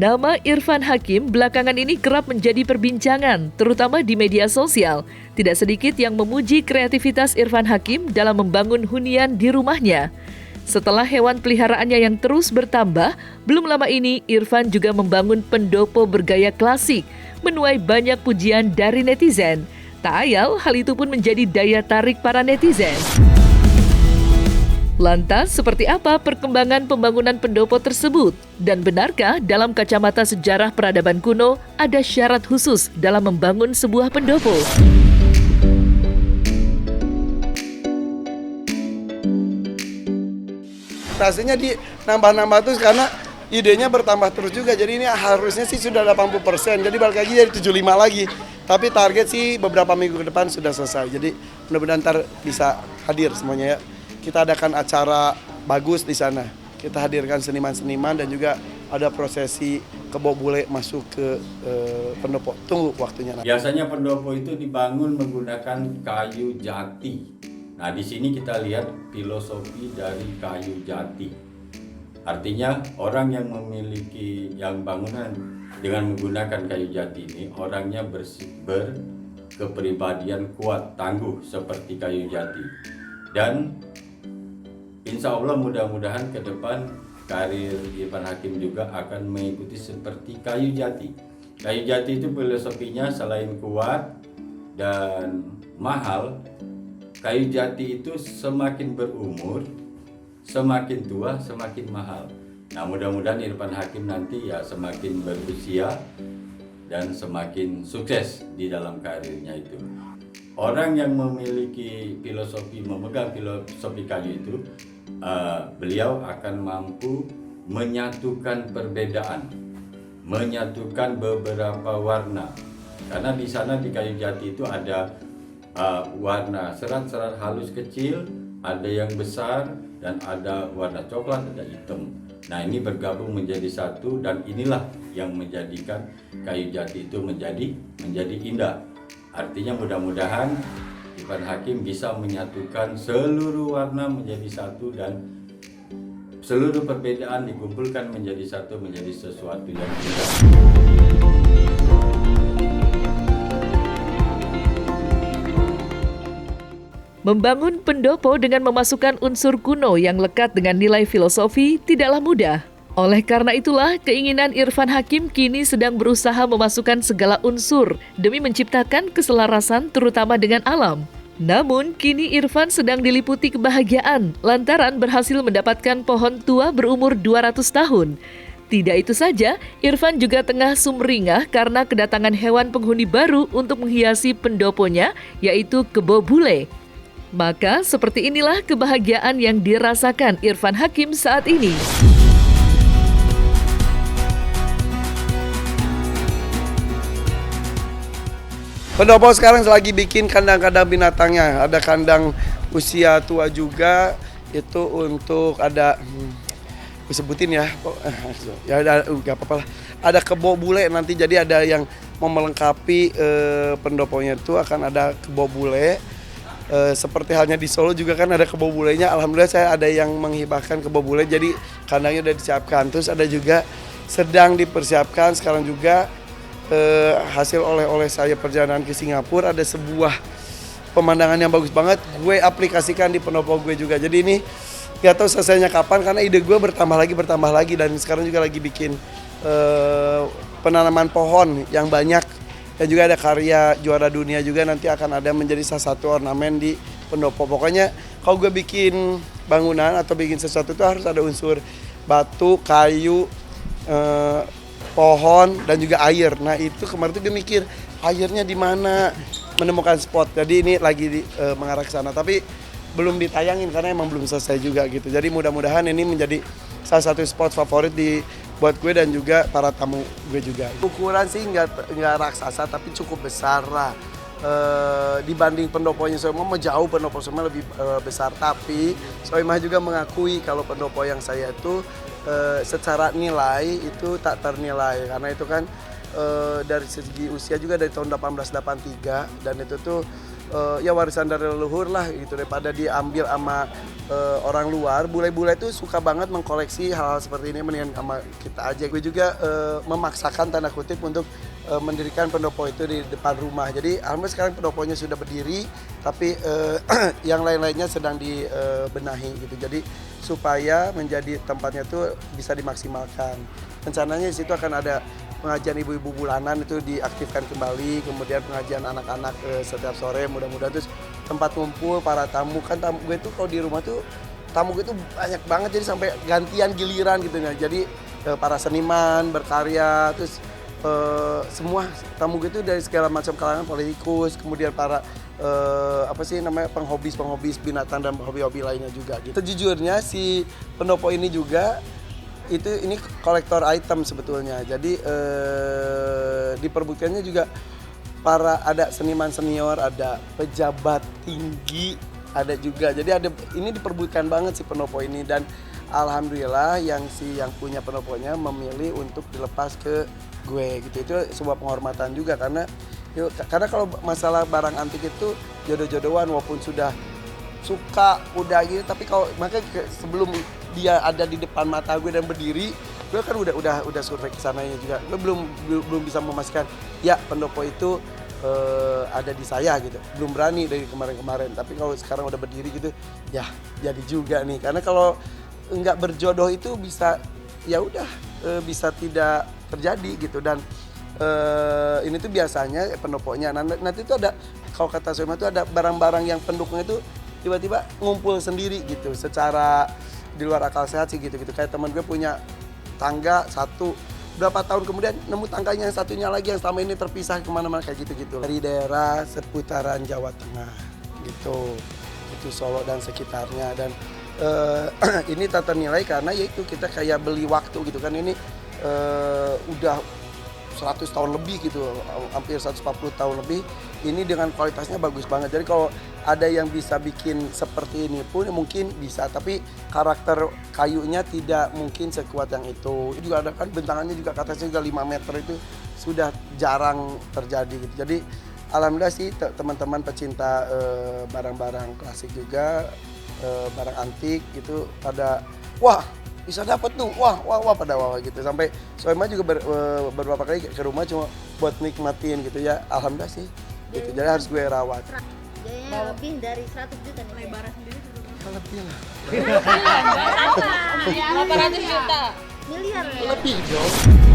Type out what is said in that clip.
Nama Irfan Hakim belakangan ini kerap menjadi perbincangan, terutama di media sosial. Tidak sedikit yang memuji kreativitas Irfan Hakim dalam membangun hunian di rumahnya. Setelah hewan peliharaannya yang terus bertambah, belum lama ini Irfan juga membangun pendopo bergaya klasik, menuai banyak pujian dari netizen. Tak ayal, hal itu pun menjadi daya tarik para netizen. Lantas, seperti apa perkembangan pembangunan pendopo tersebut? Dan benarkah dalam kacamata sejarah peradaban kuno ada syarat khusus dalam membangun sebuah pendopo? Rasanya di nambah-nambah terus karena idenya bertambah terus juga. Jadi ini harusnya sih sudah 80%. Jadi balik lagi jadi 75 lagi. Tapi target sih beberapa minggu ke depan sudah selesai. Jadi mudah-mudahan ntar bisa hadir semuanya ya. Kita adakan acara bagus di sana. Kita hadirkan seniman-seniman dan juga ada prosesi kebo bule masuk ke pendopo. Tunggu waktunya. Biasanya pendopo itu dibangun menggunakan kayu jati. Nah, di sini kita lihat filosofi dari kayu jati. Artinya orang yang memiliki bangunan dengan menggunakan kayu jati ini orangnya berkepribadian kuat, tangguh seperti kayu jati. Dan insya Allah mudah-mudahan ke depan karir Irfan Hakim juga akan mengikuti seperti kayu jati. Kayu jati itu filosofinya selain kuat dan mahal, kayu jati itu semakin berumur, semakin tua, semakin mahal. Nah, mudah-mudahan Irfan Hakim nanti ya semakin berusia dan semakin sukses di dalam karirnya itu. Orang yang memiliki filosofi, memegang filosofi kayu itu, beliau akan mampu menyatukan perbedaan, menyatukan beberapa warna. Karena di sana di kayu jati itu ada warna serat-serat halus kecil, ada yang besar, dan ada warna coklat, ada hitam. Nah, ini bergabung menjadi satu dan inilah yang menjadikan kayu jati itu menjadi indah. Artinya mudah-mudahan Irfan Hakim bisa menyatukan seluruh warna menjadi satu dan seluruh perbedaan dikumpulkan menjadi satu, menjadi sesuatu yang indah. Membangun pendopo dengan memasukkan unsur kuno yang lekat dengan nilai filosofi tidaklah mudah. Oleh karena itulah, keinginan Irfan Hakim kini sedang berusaha memasukkan segala unsur demi menciptakan keselarasan terutama dengan alam. Namun, kini Irfan sedang diliputi kebahagiaan lantaran berhasil mendapatkan pohon tua berumur 200 tahun. Tidak itu saja, Irfan juga tengah sumringah karena kedatangan hewan penghuni baru untuk menghiasi pendoponya, yaitu kebo bule. Maka, seperti inilah kebahagiaan yang dirasakan Irfan Hakim saat ini. Pendopo sekarang lagi bikin kandang-kandang binatangnya. Ada kandang usia tua juga, itu untuk ada disebutin ya. Ya ada enggak apa-apa lah. Ada kebo bule nanti, jadi ada yang mau melengkapi pendoponya itu akan ada kebo bule. Seperti halnya di Solo juga kan ada kebo bulenya. Alhamdulillah saya ada yang menghibahkan kebo bule, jadi kandangnya udah disiapkan. Terus ada juga sedang dipersiapkan sekarang juga hasil oleh saya perjalanan ke Singapura, ada sebuah pemandangan yang bagus banget, gue aplikasikan di pendopo gue juga. Jadi ini gak tahu selesainya kapan karena ide gue bertambah lagi dan sekarang juga lagi bikin penanaman pohon yang banyak dan juga ada karya juara dunia juga nanti akan ada menjadi salah satu ornamen di pendopo. Pokoknya kalau gue bikin bangunan atau bikin sesuatu itu harus ada unsur batu, kayu, pohon dan juga air. Nah itu kemarin tuh dia mikir airnya di mana, menemukan spot. Jadi ini lagi mengarah ke sana, tapi belum ditayangin karena emang belum selesai juga gitu. Jadi mudah-mudahan ini menjadi salah satu spot favorit buat gue dan juga para tamu gue juga. Ukuran sih nggak raksasa tapi cukup besar lah. Dibanding pendoponya Soimah jauh, pendopo Soimah lebih besar. Tapi Soimah juga mengakui kalau pendopo yang saya itu secara nilai itu tak ternilai karena itu kan dari segi usia juga dari tahun 1883 dan itu tuh ya warisan dari leluhur lah gitu, daripada diambil sama orang luar. Bule-bule tuh suka banget mengkoleksi hal-hal seperti ini, mendingan sama kita aja. Gue juga memaksakan tanda kutip untuk mendirikan pendopo itu di depan rumah. Jadi alhamdulillah sekarang pendoponya sudah berdiri, tapi yang lain-lainnya sedang dibenahi gitu. Jadi supaya menjadi tempatnya tuh bisa dimaksimalkan. Rencananya di situ akan ada pengajian ibu-ibu bulanan itu diaktifkan kembali, kemudian pengajian anak-anak setiap sore, mudah-mudahan terus tempat kumpul para tamu. Kan tamu gue tuh kalau di rumah tuh tamu gue tuh banyak banget, jadi sampai gantian giliran gitu ya. Jadi para seniman berkarya, terus semua tamu gue tuh dari segala macam kalangan, politikus, kemudian para penghobis binatang dan hobi-hobi lainnya juga gitu. Sejujurnya si pendopo ini juga ini kolektor item sebetulnya. Jadi diperbutkannya juga ada seniman senior, ada pejabat tinggi, ada juga. Jadi ini diperbutkan banget si pendopo ini, dan alhamdulillah yang punya pendoponya memilih untuk dilepas ke gue gitu. Itu sebuah penghormatan juga karena kalau masalah barang antik itu jodoh-jodohan, walaupun sudah suka udah gitu, tapi kalau makanya sebelum dia ada di depan mata gue dan berdiri, gue kan udah survei ke sananya juga. Gue belum bisa memastikan ya pendopo itu ada di saya gitu. Belum berani dari kemarin-kemarin, tapi kalau sekarang udah berdiri gitu ya jadi juga nih. Karena kalau nggak berjodoh itu bisa bisa tidak terjadi gitu. Dan ini tuh biasanya pendoponya nanti tuh ada, kalau kata Soema tuh ada barang-barang yang pendukungnya tuh tiba-tiba ngumpul sendiri gitu, secara di luar akal sehat sih gitu. Kayak teman gue punya tangga satu, berapa tahun kemudian nemu tangganya yang satunya lagi yang selama ini terpisah kemana-mana kayak gitu. Dari daerah seputaran Jawa Tengah gitu, itu Solo dan sekitarnya. Dan ini tak ternilai karena yaitu kita kayak beli waktu gitu kan. Ini udah 100 tahun lebih gitu, hampir 140 tahun lebih. Ini dengan kualitasnya bagus banget. Jadi kalau ada yang bisa bikin seperti ini pun mungkin bisa, tapi karakter kayunya tidak mungkin sekuat yang itu. Itu juga ada kan bentangannya juga katanya juga 5 meter, itu sudah jarang terjadi gitu. Jadi alhamdulillah sih teman-teman pecinta barang-barang klasik juga, barang antik gitu pada wah bisa dapat tuh, wah pada wah gitu. Sampai Soema juga beberapa kali ke rumah cuma buat nikmatin gitu ya. Alhamdulillah sih gitu. Jadi harus gue rawat. Jadinya lebih dari 100 juta nih. Lebaran sendiri Lebih lah. 800 juta. Miliar ya? Lebih dong.